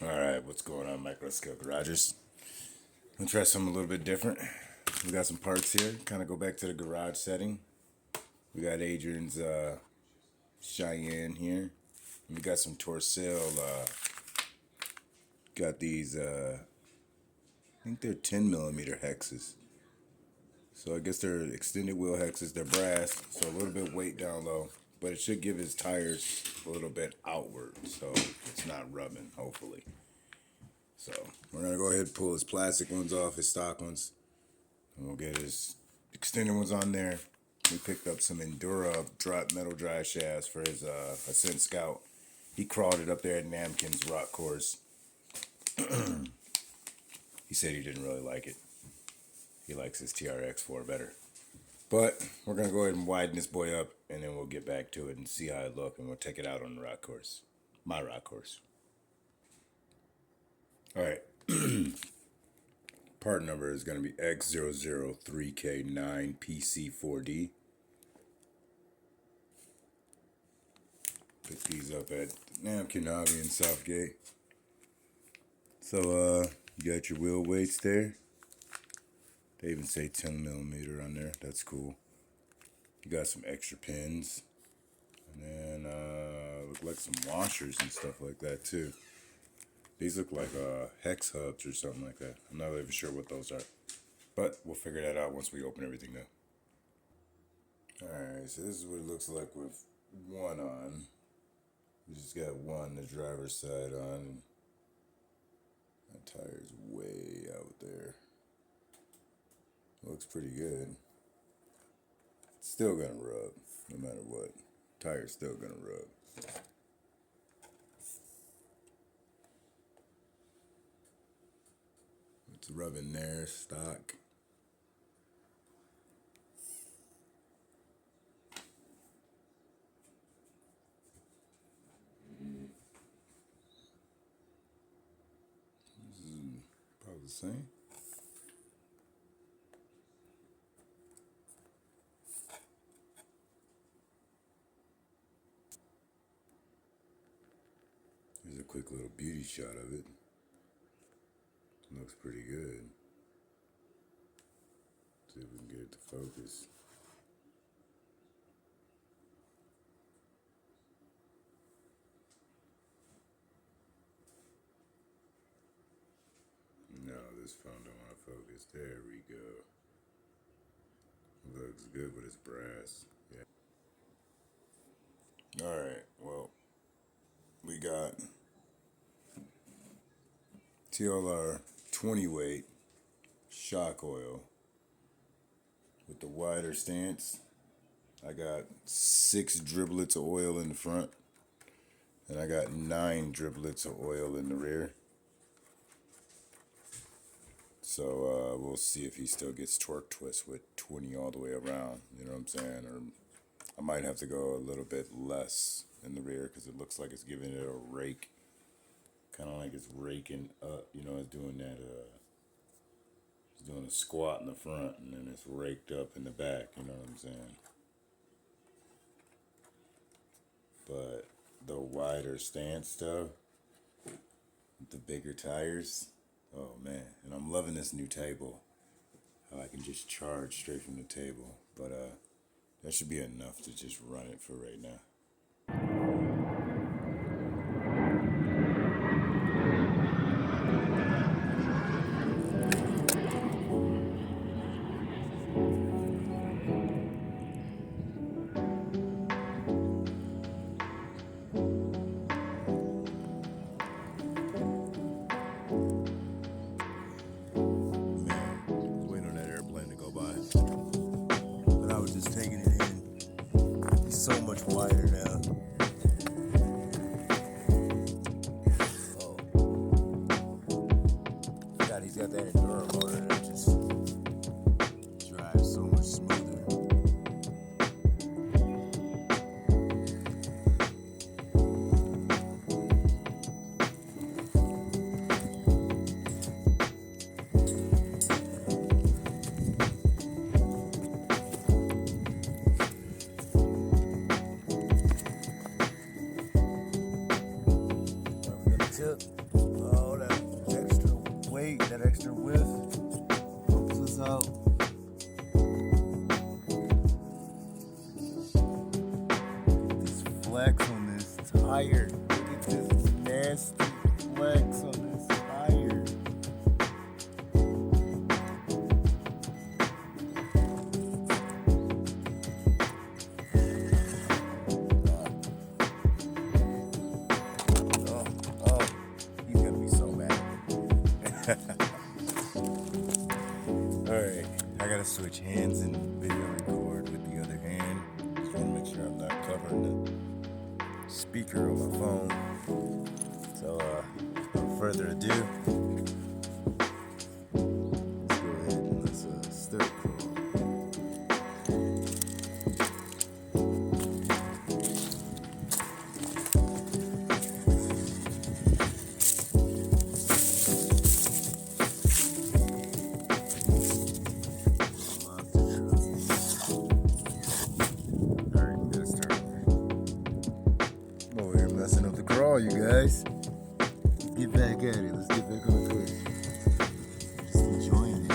Alright, what's going on, micro scale garages? I'm gonna try something a little bit different. We got some parts here, kind of go back to the garage setting. We got Adrian's Cheyenne here. We got some Torsil, got these, I think they're 10mm hexes. So I guess they're extended wheel hexes, they're brass, so a little bit weight down low. But it should give his tires a little bit outward, so it's not rubbing, hopefully. So we're gonna go ahead and pull his plastic ones off, his stock ones, and we'll get his extended ones on there. We picked up some Endura metal dry shafts for his Ascent Scout. He crawled it up there at Namkin's rock course. He said he didn't really like it. He likes his TRX 4 better. But we're gonna go ahead and widen this boy up, and then we'll get back to it and see how it looks, and we'll take it out on the rock course, my rock course. All right. Part number is going to be X003K9PC4D. Pick these up at Namkin Hobby in Southgate. So you got your wheel weights there. They even say 10mm on there. That's cool. You got some extra pins, and then look like some washers and stuff like that too. These look like hex hubs or something like that. I'm not even sure what those are, but we'll figure that out once we open everything up. Alright, so this is what it looks like with one on. We just got one, the driver's side on. That tire's way out there. Looks pretty good. It's still gonna rub, no matter what. Tire's still gonna rub. It's rubbing there, stock. This is probably the same. Here's a quick little beauty shot of it. Looks pretty good. See if we can get it to focus. No, this phone don't want to focus. There we go. Looks good, but it's brass. Yeah. Alright, well, we got TLR 20 weight shock oil with the wider stance. I got 6 driblets of oil in the front, and I got 9 driblets of oil in the rear. So we'll see if he still gets torque twist with 20 all the way around, you know what I'm saying? Or I might have to go a little bit less in the rear because it looks like it's giving it a rake. Kind of like it's raking up, you know, it's doing that, it's doing a squat in the front and then it's raked up in the back, you know what I'm saying? But the wider stance stuff, the bigger tires, oh man, and I'm loving this new table. How I can just charge straight from the table, but that should be enough to just run it for right now. So much wider now. Oh. God, he's got that Enduro motor and it just drives so much smoother. tip. Oh, that extra weight, that extra width helps us out. This flex on this tire. Look at this nasty flex on this tire. Alright, I gotta switch hands and video record with the other hand. Just wanna make sure I'm not covering the speaker on my phone. So, without further ado, let's go ahead and let's start crawl. Messing up the crawl, you guys. Let's get back at it. Let's get back on the twist. Just enjoying it.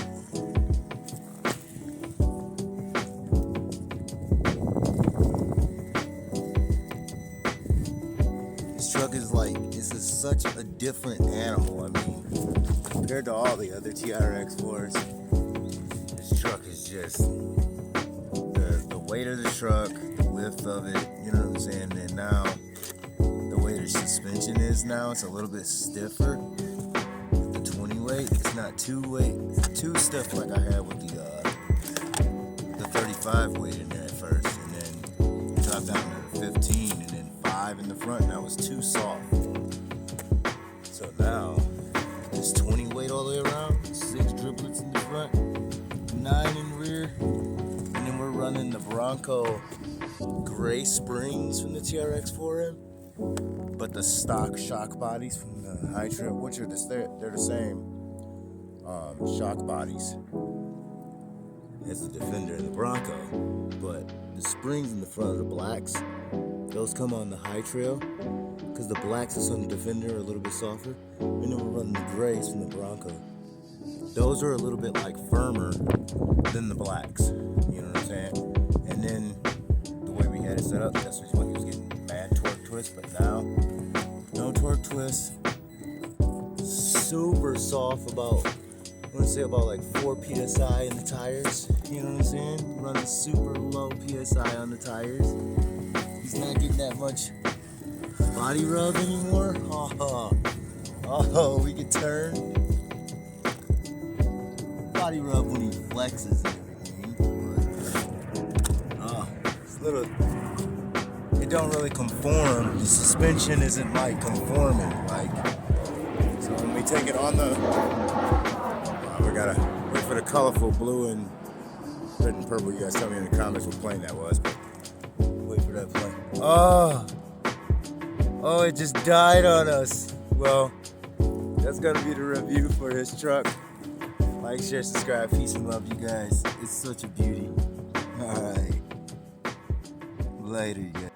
This truck is like, such a different animal. I mean, compared to all the other TRX 4s, this truck is just the weight of the truck, the lift of it, you know what I'm saying? And now the way the suspension is now, it's a little bit stiffer with the 20 weight. It's not too stiff like I had with the 35 weight in there at first, and then dropped down to 15, and then 5 in the front. Now it's too soft. So now it's 20 weight all the way around, 6 driplets in the front, 9 in the rear, and then we're running the Bronco gray springs from the TRX 4M. But the stock shock bodies from the high trip, which are they're the same shock bodies as the Defender and the Bronco, but the springs in the front of the blacks, those come on the high trail, because the blacks is on the Defender are a little bit softer, and then we're running the grays from the Bronco. Those are a little bit like firmer than the blacks, you know what I'm saying? And then the way we had it set up, that's when he was getting mad torque twist, but now no torque twist, super soft, about I want to say about like 4 psi in the tires, you know what I'm saying? Running super low psi on the tires. He's not getting that much body rub anymore. Oh, we can turn body rub when he flexes and everything, but it's little. It don't really conform. The suspension isn't like conforming. Like, so when we take it on the, we gotta wait for the colorful blue and red and purple. You guys tell me in the comments what plane that was, but wait for that plane. Oh, it just died on us. Well, that's gonna be the review for his truck. Like, share, subscribe, peace and love, you guys. It's such a beauty. All right, later, you guys.